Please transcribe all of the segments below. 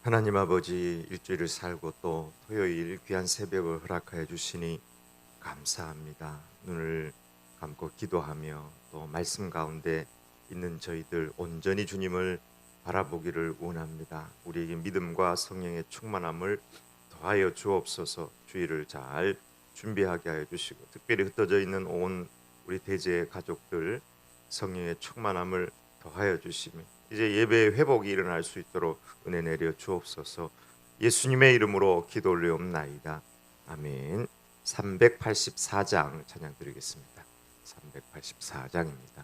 하나님 아버지, 일주일을 살고 또 토요일 귀한 새벽을 허락하여 주시니 감사합니다. 눈을 감고 기도하며 또 말씀 가운데 있는 저희들 온전히 주님을 바라보기를 원합니다. 우리에게 믿음과 성령의 충만함을 더하여 주옵소서. 주일을 잘 준비하게 하여 주시고, 특별히 흩어져 있는 온 우리 대제 가족들 성령의 충만함을 더하여 주시며 이제 예배의 회복이 일어날 수 있도록 은혜 내려 주옵소서. 예수님의 이름으로 기도 올리옵나이다. 아멘. 384장 찬양 드리겠습니다. 384장입니다.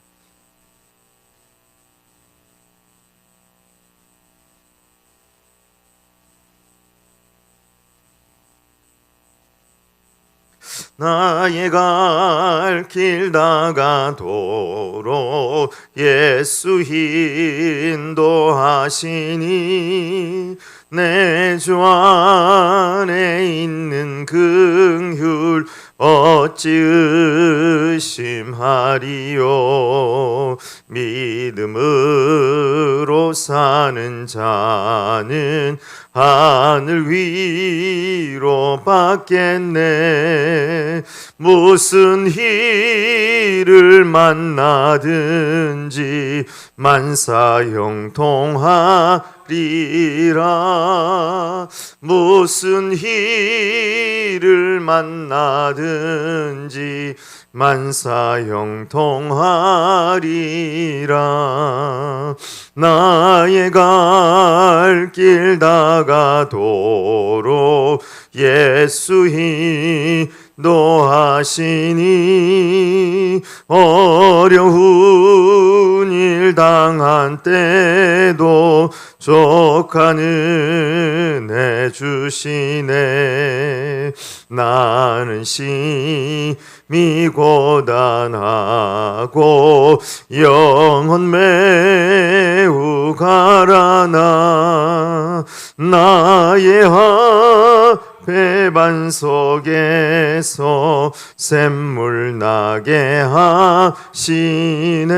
나의 갈 길 다가도록 예수 인도하시니 내 주 안에 있는 긍휼 어찌 의심하리요. 믿음으로 사는 자는 하늘 위로 받겠네. 무슨 일을 만나든지 만사형통하리라. 무슨 일을 만나든지 만사형통하리라. 나의 갈 길 다가도록 예수 인도하시니 어려운 일 당한 때도 족한 은혜 주시네. 나는 심히 고단하고 영혼 매우 가라나 나의 앞에 반석에서 샘물 나게 하시네.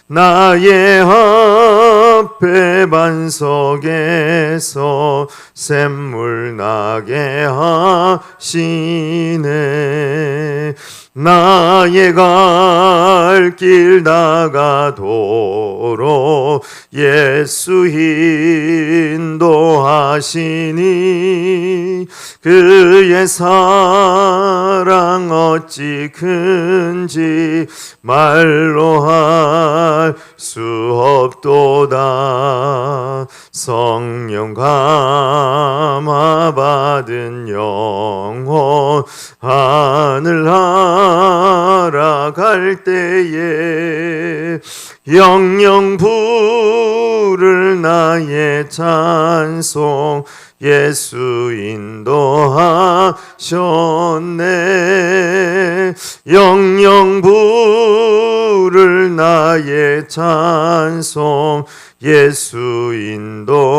나의 앞에 반석에서 샘물 나게 하시네. 나의 갈 길 다가도록 예수 인도하시니 그의 사랑 어찌 큰지 말로 할 수 없도다. 성령 감화 받은 영혼 하늘 날아갈 때에 영영 부를 나의 찬송 예수 인도하셨네. 영영 부를 나의 찬송 예수 인도하셨네.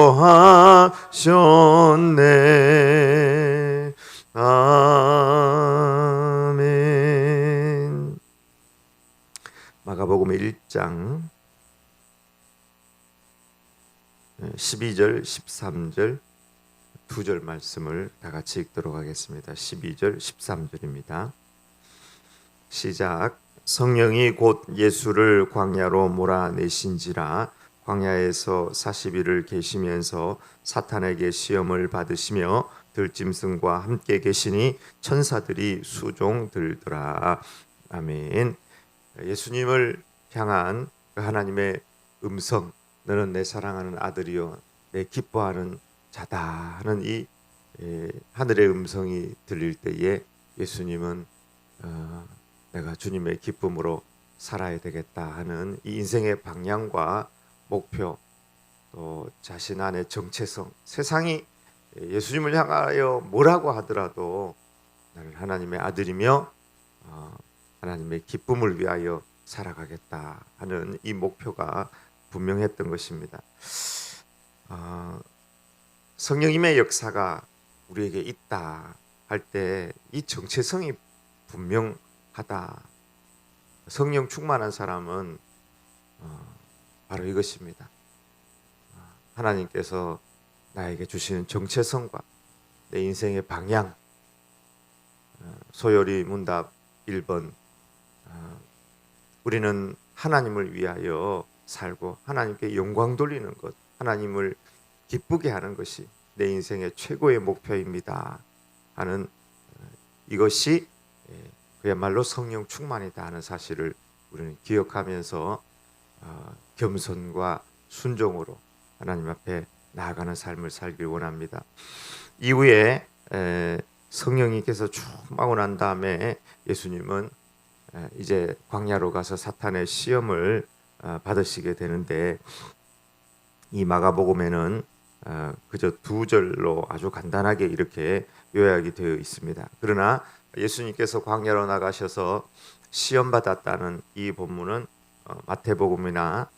아멘. 마가복음 1장 12절 13절 두 절 말씀을 다 같이 읽도록 하겠습니다. 12절 13절입니다. 시작. 성령이 곧 예수를 광야로 몰아내신지라 광야에서 40일을 계시면서 사탄에게 시험을 받으시며 들짐승과 함께 계시니 천사들이 수종들더라. 아멘. 예수님을 향한 하나님의 음성, 너는 내 사랑하는 아들이요 내 기뻐하는 자다 하는 이 하늘의 음성이 들릴 때에 예수님은 내가 주님의 기쁨으로 살아야 되겠다 하는 이 인생의 방향과 목표, 또 자신 안의 정체성, 세상이 예수님을 향하여 뭐라고 하더라도 나는 하나님의 아들이며 하나님의 기쁨을 위하여 살아가겠다 하는 이 목표가 분명했던 것입니다. 성령님의 역사가 우리에게 있다 할 때 이 정체성이 분명하다. 성령 충만한 사람은 바로 이것입니다. 하나님께서 나에게 주시는 정체성과 내 인생의 방향. 소요리 문답 1번. 우리는 하나님을 위하여 살고 하나님께 영광 돌리는 것, 하나님을 기쁘게 하는 것이 내 인생의 최고의 목표입니다 하는 이것이 그야말로 성령 충만이다 하는 사실을 우리는 기억하면서 겸손과 순종으로 하나님 앞에 나아가는 삶을 살길 원합니다. 이후에 성령님께서 충만하고 난 다음에 예수님은 이제 광야로 가서 사탄의 시험을 받으시게 되는데, 이 마가복음에는 그저 2절로 아주 간단하게 이렇게 요약이 되어 있습니다. 그러나 예수님께서 광야로 나가셔서 시험 받았다는 이 본문은 마태복음이나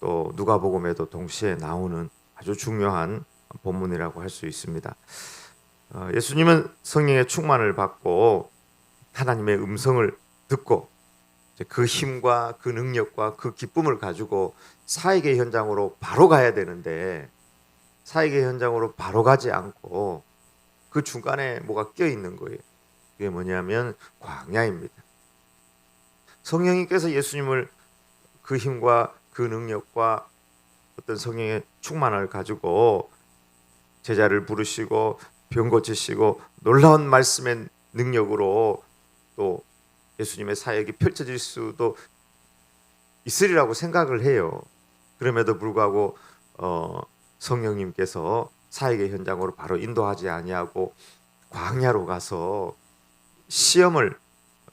또 누가복음에도 동시에 나오는 아주 중요한 본문이라고 할 수 있습니다. 예수님은 성령의 충만을 받고 하나님의 음성을 듣고 그 힘과 그 능력과 그 기쁨을 가지고 사역의 현장으로 바로 가야 되는데, 사역의 현장으로 바로 가지 않고 그 중간에 뭐가 껴 있는 거예요. 그게 뭐냐면 광야입니다. 성령님께서 예수님을 그 힘과 그 능력과 어떤 성령의 충만을 가지고 제자를 부르시고 병 고치시고 놀라운 말씀의 능력으로 또 예수님의 사역이 펼쳐질 수도 있으리라고 생각을 해요. 그럼에도 불구하고 성령님께서 사역의 현장으로 바로 인도하지 아니하고 광야로 가서 시험을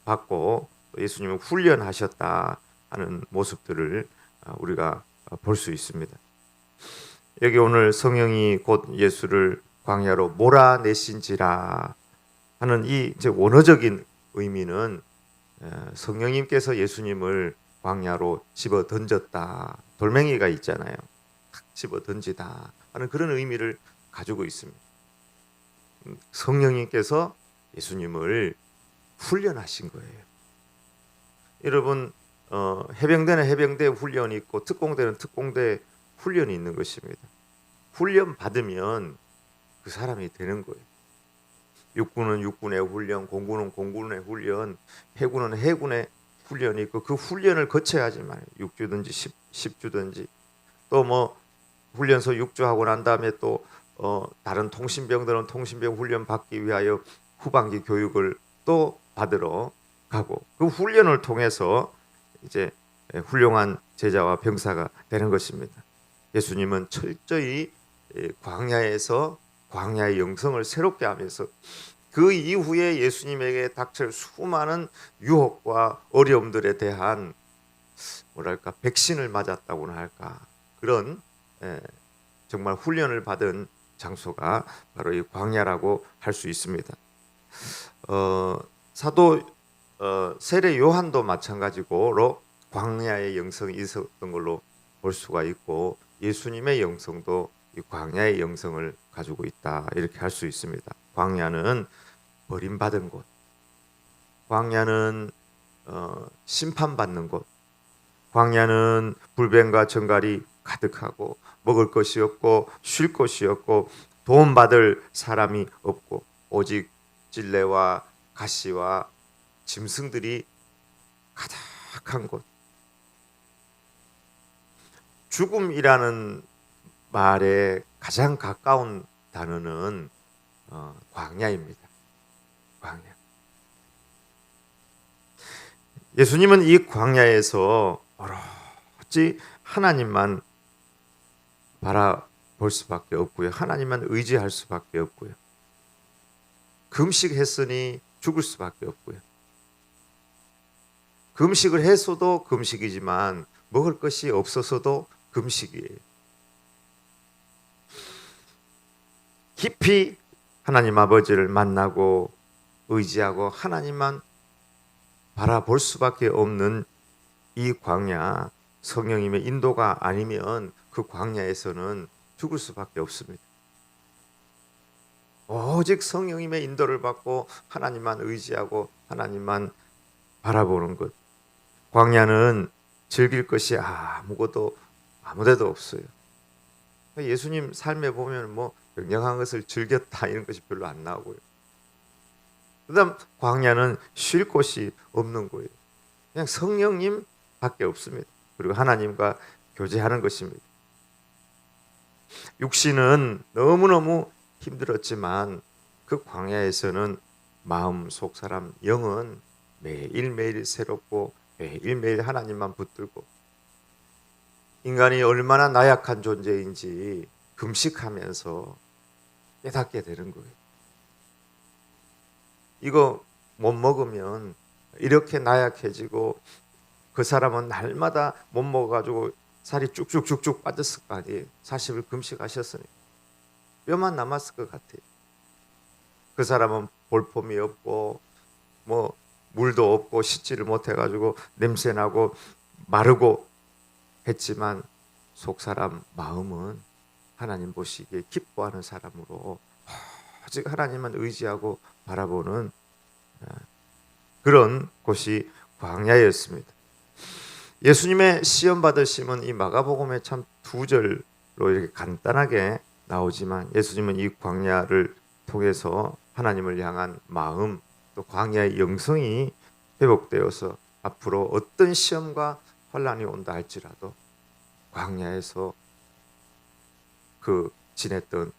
받고 예수님을 훈련하셨다 하는 모습들을 우리가 볼 수 있습니다. 여기 오늘 성령이 곧 예수를 광야로 몰아내신지라 하는 이 이제 원어적인 의미는 성령님께서 예수님을 광야로 집어 던졌다, 돌멩이가 있잖아요, 탁 집어 던지다 하는 그런 의미를 가지고 있습니다. 성령님께서 예수님을 훈련하신 거예요. 여러분, 해병대는 해병대 훈련이 있고 특공대는 특공대 훈련이 있는 것입니다. 훈련 받으면 그 사람이 되는 거예요. 육군은 육군의 훈련, 공군은 공군의 훈련, 해군은 해군의 훈련이 있고 그 훈련을 거쳐야지만 6주든지 10주든지 또 뭐 훈련소 6주하고 난 다음에 또 다른 통신병들은 통신병 훈련 받기 위하여 후반기 교육을 또 받으러 가고 그 훈련을 통해서 이제 훌륭한 제자와 병사가 되는 것입니다. 예수님은 철저히 광야에서 광야의 영성을 새롭게 하면서 그 이후에 예수님에게 닥칠 수많은 유혹과 어려움들에 대한 뭐랄까 백신을 맞았다고나 할까, 그런 정말 훈련을 받은 장소가 바로 이 광야라고 할 수 있습니다. 사도 세례 요한도 마찬가지로 광야의 영성이 있었던 걸로 볼 수가 있고 예수님의 영성도 이 광야의 영성을 가지고 있다 이렇게 할 수 있습니다. 광야는 버림받은 곳, 광야는 심판받는 곳, 광야는 불뱀과 정갈이 가득하고 먹을 것이 없고 쉴 곳이 없고 도움받을 사람이 없고 오직 찔레와 가시와 짐승들이 가득한 곳. 죽음이라는 말에 가장 가까운 단어는 광야입니다. 광야. 예수님은 이 광야에서 오로지 하나님만 바라볼 수밖에 없고요. 하나님만 의지할 수밖에 없고요. 금식했으니 죽을 수밖에 없고요. 금식을 했어도 금식이지만 먹을 것이 없어서도 금식이에요. 깊이 하나님 아버지를 만나고 의지하고 하나님만 바라볼 수밖에 없는 이 광야, 성령님의 인도가 아니면 그 광야에서는 죽을 수밖에 없습니다. 오직 성령님의 인도를 받고 하나님만 의지하고 하나님만 바라보는 것. 광야는 즐길 것이 아무데도 없어요. 예수님 삶에 보면 뭐 굉장한 것을 즐겼다 이런 것이 별로 안 나오고요. 그다음 광야는 쉴 곳이 없는 거예요. 그냥 성령님 밖에 없습니다. 그리고 하나님과 교제하는 것입니다. 육신은 너무너무 힘들었지만 그 광야에서는 마음 속 사람 영은 매일매일 새롭고 매일매일 하나님만 붙들고 인간이 얼마나 나약한 존재인지 금식하면서 깨닫게 되는 거예요. 이거 못 먹으면 이렇게 나약해지고 그 사람은 날마다 못 먹어가지고 살이 쭉쭉쭉쭉 빠졌을 거 아니에요. 40일 금식하셨으니까 뼈만 남았을 것 같아요. 그 사람은 볼품이 없고 뭐 물도 없고 씻지를 못해가지고 냄새나고 마르고 했지만 속 사람 마음은 하나님 보시기에 기뻐하는 사람으로 오직 하나님만 의지하고 바라보는 그런 곳이 광야였습니다. 예수님의 시험 받으심은 이 마가복음에 참 2절로 이렇게 간단하게 나오지만 예수님은 이 광야를 통해서 하나님을 향한 마음 또 광야의 영성이 회복되어서 앞으로 어떤 시험과 환란이 온다 할지라도 광야에서 그 지냈던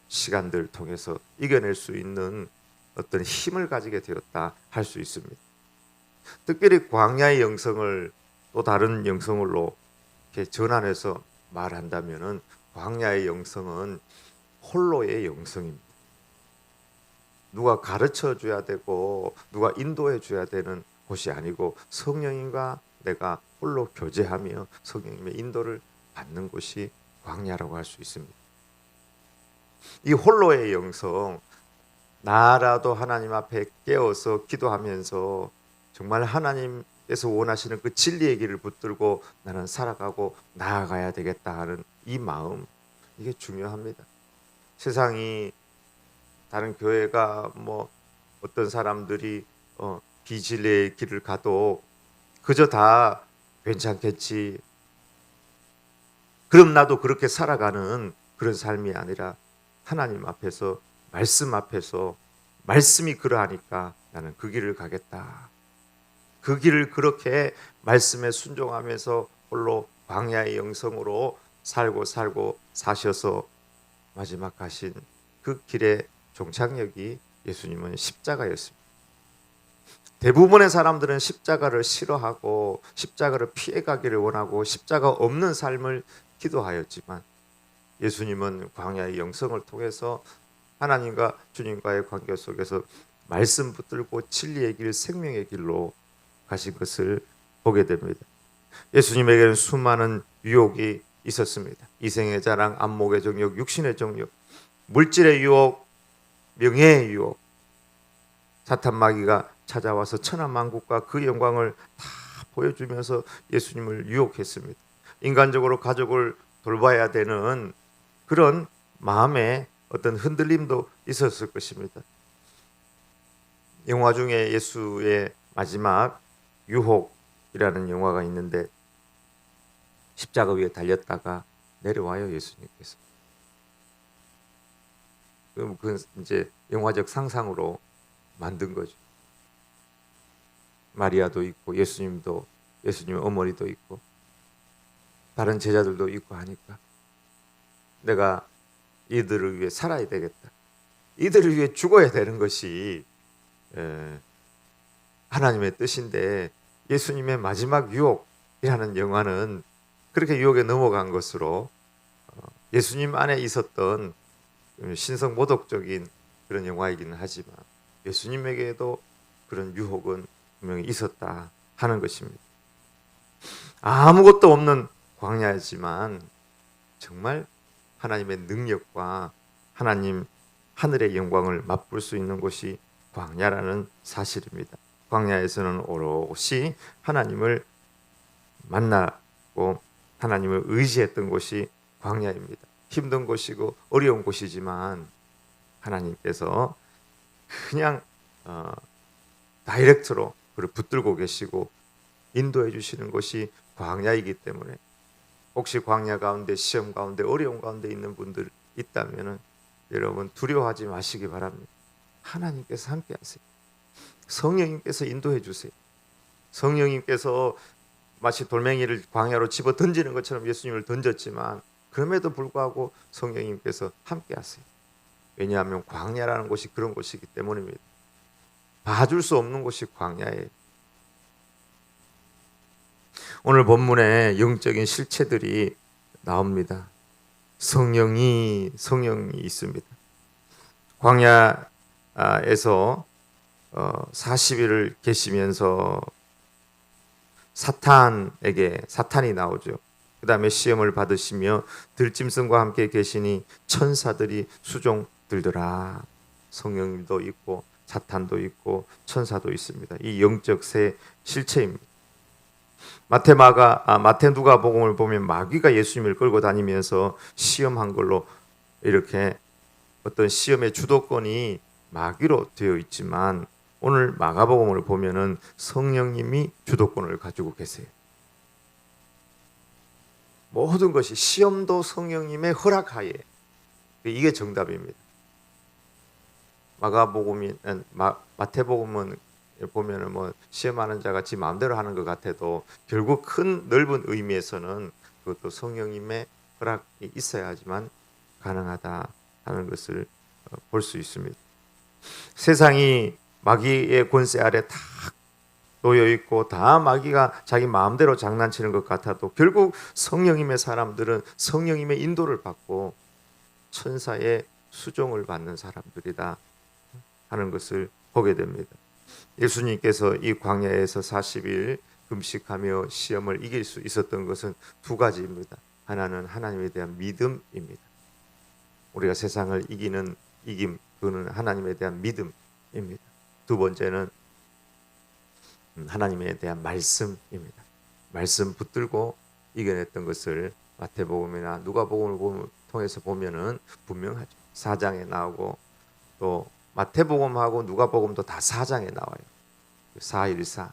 시간들 통해서 이겨낼 수 있는 어떤 힘을 가지게 되었다 할 수 있습니다. 특별히 광야의 영성을 또 다른 영성으로 이렇게 전환해서 말한다면은 광야의 영성은 홀로의 영성입니다. 누가 가르쳐 줘야 되고 누가 인도해 줘야 되는 곳이 아니고 성령님과 내가 홀로 교제하며 성령님의 인도를 받는 곳이 광야라고 할 수 있습니다. 이 홀로의 영성, 나라도 하나님 앞에 깨어서 기도하면서 정말 하나님께서 원하시는 그 진리의 길을 붙들고 나는 살아가고 나아가야 되겠다 하는 이 마음, 이게 중요합니다. 세상이 다른 교회가 뭐 어떤 사람들이 비진리의 길을 가도 그저 다 괜찮겠지. 그럼 나도 그렇게 살아가는 그런 삶이 아니라 하나님 앞에서 말씀 앞에서 말씀이 그러하니까 나는 그 길을 가겠다. 그 길을 그렇게 말씀에 순종하면서 홀로 광야의 영성으로 살고 사셔서 마지막 가신 그 길의 종착역이 예수님은 십자가였습니다. 대부분의 사람들은 십자가를 싫어하고 십자가를 피해가기를 원하고 십자가 없는 삶을 기도하였지만 예수님은 광야의 영성을 통해서 하나님과 주님과의 관계 속에서 말씀 붙들고 진리의 길, 생명의 길로 가신 것을 보게 됩니다. 예수님에게는 수많은 유혹이 있었습니다. 이생의 자랑, 안목의 정욕, 육신의 정욕, 물질의 유혹, 명예의 유혹. 사탄 마귀가 찾아와서 천하만국과 그 영광을 다 보여주면서 예수님을 유혹했습니다. 인간적으로 가족을 돌봐야 되는 그런 마음의 어떤 흔들림도 있었을 것입니다. 영화 중에 예수의 마지막 유혹이라는 영화가 있는데 십자가 위에 달렸다가 내려와요, 예수님께서. 그럼 그 이제 영화적 상상으로 만든 거죠. 마리아도 있고 예수님도, 예수님 어머니도 있고 다른 제자들도 있고 하니까 내가 이들을 위해 살아야 되겠다. 이들을 위해 죽어야 되는 것이 하나님의 뜻인데 예수님의 마지막 유혹이라는 영화는 그렇게 유혹에 넘어간 것으로 예수님 안에 있었던 신성 모독적인 그런 영화이기는 하지만 예수님에게도 그런 유혹은 분명히 있었다 하는 것입니다. 아무것도 없는 광야지만 정말 하나님의 능력과 하나님 하늘의 영광을 맛볼 수 있는 곳이 광야라는 사실입니다. 광야에서는 오롯이 하나님을 만나고 하나님을 의지했던 곳이 광야입니다. 힘든 곳이고 어려운 곳이지만 하나님께서 그냥 다이렉트로 그를 붙들고 계시고 인도해 주시는 것이 광야이기 때문에 혹시 광야 가운데, 시험 가운데, 어려움 가운데 있는 분들 있다면은 여러분 두려워하지 마시기 바랍니다. 하나님께서 함께 하세요. 성령님께서 인도해 주세요. 성령님께서 마치 돌멩이를 광야로 집어 던지는 것처럼 예수님을 던졌지만 그럼에도 불구하고 성령님께서 함께 하세요. 왜냐하면 광야라는 곳이 그런 곳이기 때문입니다. 봐줄 수 없는 곳이 광야예요. 오늘 본문에 영적인 실체들이 나옵니다. 성령이 있습니다. 광야에서 40일을 계시면서 사탄이 나오죠. 그 다음에 시험을 받으시며 들짐승과 함께 계시니 천사들이 수종 들더라. 성령님도 있고 사탄도 있고 천사도 있습니다. 이 영적 세 실체입니다. 마태 누가복음을 보면 마귀가 예수님을 끌고 다니면서 시험한 걸로 이렇게 어떤 시험의 주도권이 마귀로 되어 있지만 오늘 마가복음을 보면은 성령님이 주도권을 가지고 계세요. 모든 것이 시험도 성령님의 허락하에, 이게 정답입니다. 마태복음은 보면은 뭐 시험하는 자가 지 마음대로 하는 것 같아도 결국 큰 넓은 의미에서는 그것도 성령님의 허락이 있어야지만 가능하다 하는 것을 볼 수 있습니다. 세상이 마귀의 권세 아래 다 놓여 있고 다 마귀가 자기 마음대로 장난치는 것 같아도 결국 성령님의 사람들은 성령님의 인도를 받고 천사의 수종을 받는 사람들이다 하는 것을 보게 됩니다. 예수님께서 이 광야에서 40일 금식하며 시험을 이길 수 있었던 것은 두 가지입니다. 하나는 하나님에 대한 믿음입니다. 우리가 세상을 이기는 이김, 그는 하나님에 대한 믿음입니다. 두 번째는 하나님에 대한 말씀입니다. 말씀 붙들고 이겨냈던 것을 마태복음이나 누가복음을 통해서 보면은 분명하죠. 4장에 나오고 또 마태복음하고 누가복음도 다 4장에 나와요. 414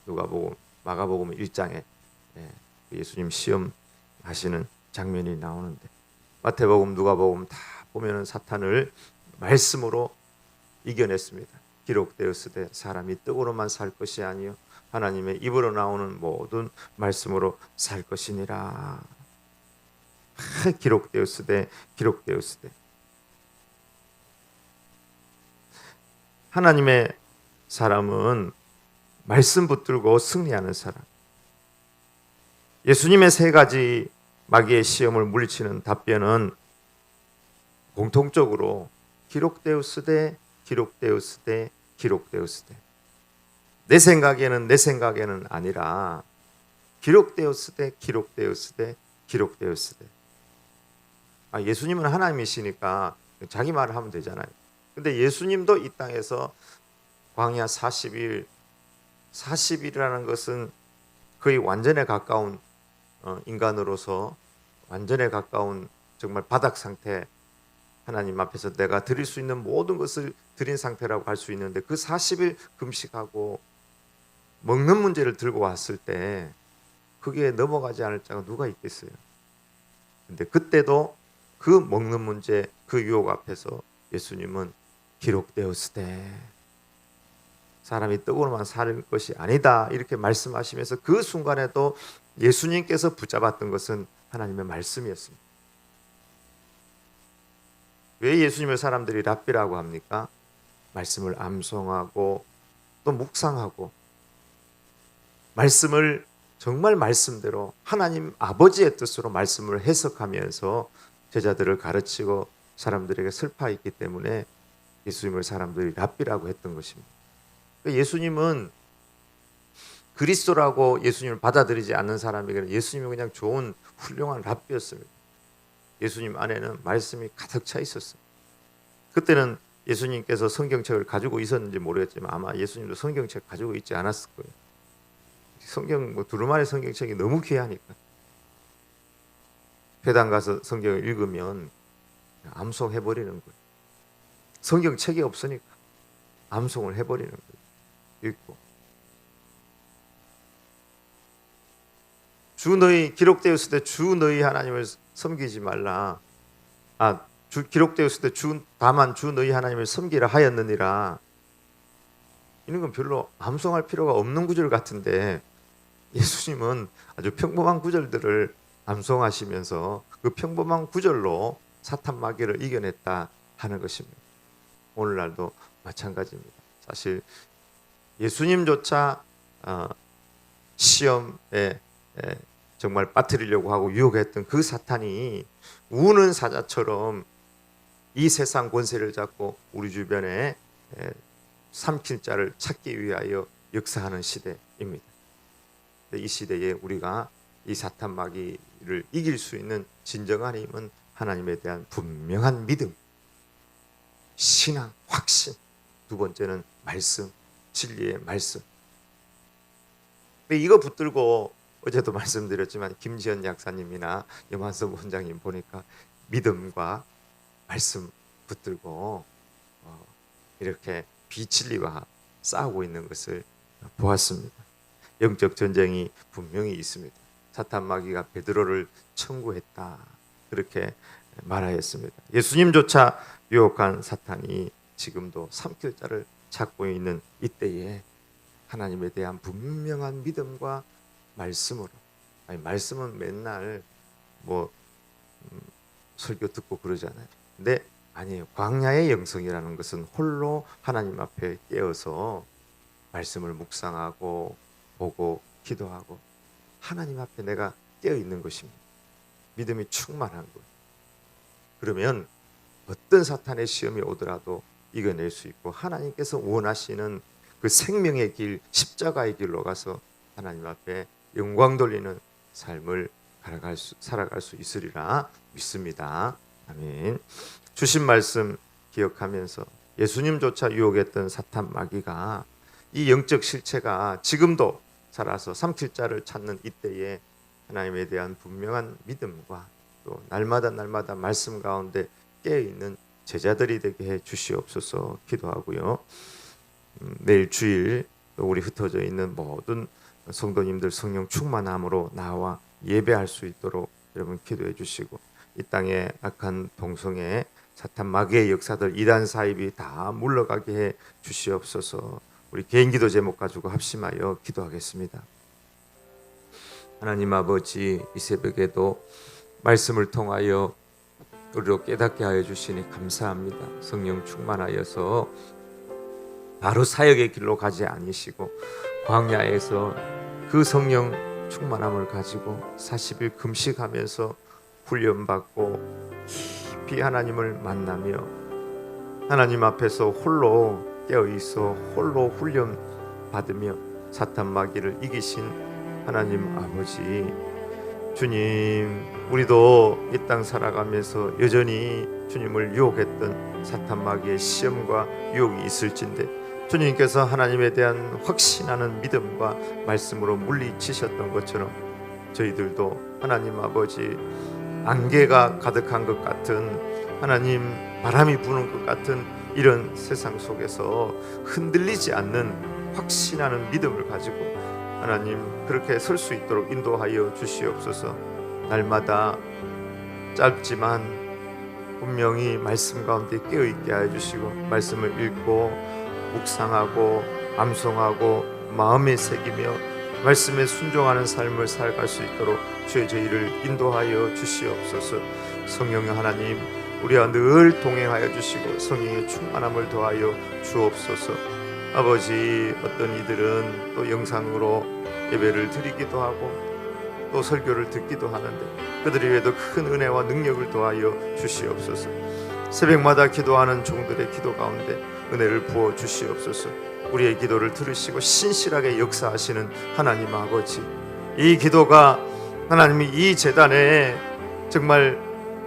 누가복음, 마가복음 1장에 예수님 시험하시는 장면이 나오는데 마태복음, 누가복음 다 보면은 사탄을 말씀으로 이겨냈습니다. 기록되었으되 사람이 떡으로만 살 것이 아니요 하나님의 입으로 나오는 모든 말씀으로 살 것이니라. 기록되었으되 하나님의 사람은 말씀 붙들고 승리하는 사람. 예수님의 세 가지 마귀의 시험을 물리치는 답변은 공통적으로 기록되었으되 내 생각에는 아니라 기록되었으되 예수님은 하나님이시니까 자기 말을 하면 되잖아요. 근데 예수님도 이 땅에서 광야 40일이라는 것은 거의 완전에 가까운 인간으로서 완전에 가까운 정말 바닥 상태, 하나님 앞에서 내가 드릴 수 있는 모든 것을 드린 상태라고 할 수 있는데 그 40일 금식하고 먹는 문제를 들고 왔을 때 그게 넘어가지 않을 자가 누가 있겠어요. 근데 그때도 그 먹는 문제, 그 유혹 앞에서 예수님은 기록되었으되 사람이 떡으로만 살 것이 아니다 이렇게 말씀하시면서 그 순간에도 예수님께서 붙잡았던 것은 하나님의 말씀이었습니다. 왜 예수님을 사람들이 랍비라고 합니까? 말씀을 암송하고 또 묵상하고 말씀을 정말 말씀대로 하나님 아버지의 뜻으로 말씀을 해석하면서 제자들을 가르치고 사람들에게 설파했기 때문에 예수님을 사람들이 랍비라고 했던 것입니다. 예수님은 그리스도라고 예수님을 받아들이지 않는 사람에게는 예수님은 그냥 좋은 훌륭한 랍비였습니다. 예수님 안에는 말씀이 가득 차 있었어요. 그때는 예수님께서 성경책을 가지고 있었는지 모르겠지만 아마 예수님도 성경책 가지고 있지 않았을 거예요. 성경 두루마리 성경책이 너무 귀하니까 회당 가서 성경을 읽으면 암송해 버리는 거예요. 성경책이 없으니까 암송을 해 버리는 거예요. 읽고 주 너희 기록되었을 때 주 너희 하나님을 섬기지 말라. 기록되었을 때 다만 주 너희 하나님을 섬기라 하였느니라. 이런 건 별로 암송할 필요가 없는 구절 같은데 예수님은 아주 평범한 구절들을 암송하시면서 그 평범한 구절로 사탄 마귀를 이겨냈다 하는 것입니다. 오늘날도 마찬가지입니다. 사실 예수님조차 시험에 정말 빠뜨리려고 하고 유혹했던 그 사탄이 우는 사자처럼 이 세상 권세를 잡고 우리 주변에 삼킬 자를 찾기 위하여 역사하는 시대입니다. 이 시대에 우리가 이 사탄 마귀를 이길 수 있는 진정한 힘은 하나님에 대한 분명한 믿음, 신앙, 확신. 두 번째는 말씀, 진리의 말씀. 이거 붙들고 어제도 말씀드렸지만 김지현 약사님이나 염한섭 원장님 보니까 믿음과 말씀 붙들고 이렇게 비진리와 싸우고 있는 것을 보았습니다. 영적 전쟁이 분명히 있습니다. 사탄 마귀가 베드로를 청구했다 그렇게 말하였습니다. 예수님조차 유혹한 사탄이 지금도 삼킬 자를 찾고 있는 이때에 하나님에 대한 분명한 믿음과 말씀으로, 말씀은 맨날 설교 듣고 그러잖아요. 근데 아니에요. 광야의 영성이라는 것은 홀로 하나님 앞에 깨어서 말씀을 묵상하고 보고 기도하고 하나님 앞에 내가 깨어 있는 것입니다. 믿음이 충만한 거예요. 그러면 어떤 사탄의 시험이 오더라도 이겨낼 수 있고 하나님께서 원하시는 그 생명의 길, 십자가의 길로 가서 하나님 앞에 영광 돌리는 삶을 살아갈 수 있으리라 믿습니다. 아멘. 주신 말씀 기억하면서 예수님조차 유혹했던 사탄 마귀가 이 영적 실체가 지금도 살아서 삼킬 자를 찾는 이때에 하나님에 대한 분명한 믿음과 또 날마다 말씀 가운데 깨어있는 제자들이 되게 해 주시옵소서 기도하고요. 내일 주일 또 우리 흩어져 있는 모든 성도님들 성령 충만함으로 나와 예배할 수 있도록 여러분 기도해 주시고 이 땅의 악한 동성애 사탄 마귀의 역사들 이단 사입이 다 물러가게 해 주시옵소서. 우리 개인 기도 제목 가지고 합심하여 기도하겠습니다. 하나님 아버지, 이 새벽에도 말씀을 통하여 우리로 깨닫게 하여 주시니 감사합니다. 성령 충만하여서 바로 사역의 길로 가지 아니시고 광야에서 그 성령 충만함을 가지고 40일 금식하면서 훈련받고 깊이 하나님을 만나며 하나님 앞에서 홀로 깨어있어 홀로 훈련 받으며 사탄 마귀를 이기신 하나님 아버지, 주님, 우리도 이 땅 살아가면서 여전히 주님을 유혹했던 사탄 마귀의 시험과 유혹이 있을진데 주님께서 하나님에 대한 확신하는 믿음과 말씀으로 물리치셨던 것처럼 저희들도 하나님 아버지 안개가 가득한 것 같은 하나님 바람이 부는 것 같은 이런 세상 속에서 흔들리지 않는 확신하는 믿음을 가지고 하나님 그렇게 설 수 있도록 인도하여 주시옵소서. 날마다 짧지만 분명히 말씀 가운데 깨어있게 하여 주시고 말씀을 읽고 묵상하고 암송하고 마음에 새기며 말씀에 순종하는 삶을 살아갈 수 있도록 주의 저희를 인도하여 주시옵소서. 성령 하나님 우리와 늘 동행하여 주시고 성령의 충만함을 더하여 주옵소서. 아버지, 어떤 이들은 또 영상으로 예배를 드리기도 하고 또 설교를 듣기도 하는데 그들이 위해도 큰 은혜와 능력을 더하여 주시옵소서. 새벽마다 기도하는 종들의 기도 가운데 은혜를 부어 주시옵소서. 우리의 기도를 들으시고 신실하게 역사하시는 하나님 아버지, 이 기도가 하나님이 이 제단에 정말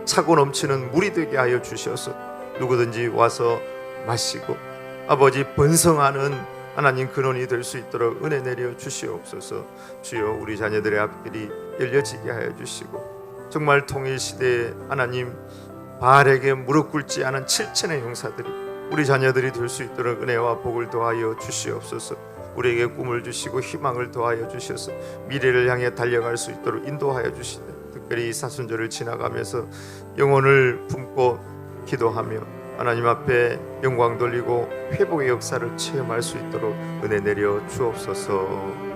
차고 넘치는 물이 되게 하여 주셔서 누구든지 와서 마시고 아버지 번성하는 하나님 근원이 될 수 있도록 은혜 내려 주시옵소서. 주여, 우리 자녀들의 앞길이 열려지게 하여 주시고 정말 통일시대에 하나님 바알에게 무릎 꿇지 않은 7천의 용사들이 우리 자녀들이 될 수 있도록 은혜와 복을 더하여 주시옵소서. 우리에게 꿈을 주시고 희망을 더하여 주셔서 미래를 향해 달려갈 수 있도록 인도하여 주시되, 특별히 이 사순절을 지나가면서 영혼을 품고 기도하며 하나님 앞에 영광 돌리고 회복의 역사를 체험할 수 있도록 은혜 내려 주옵소서.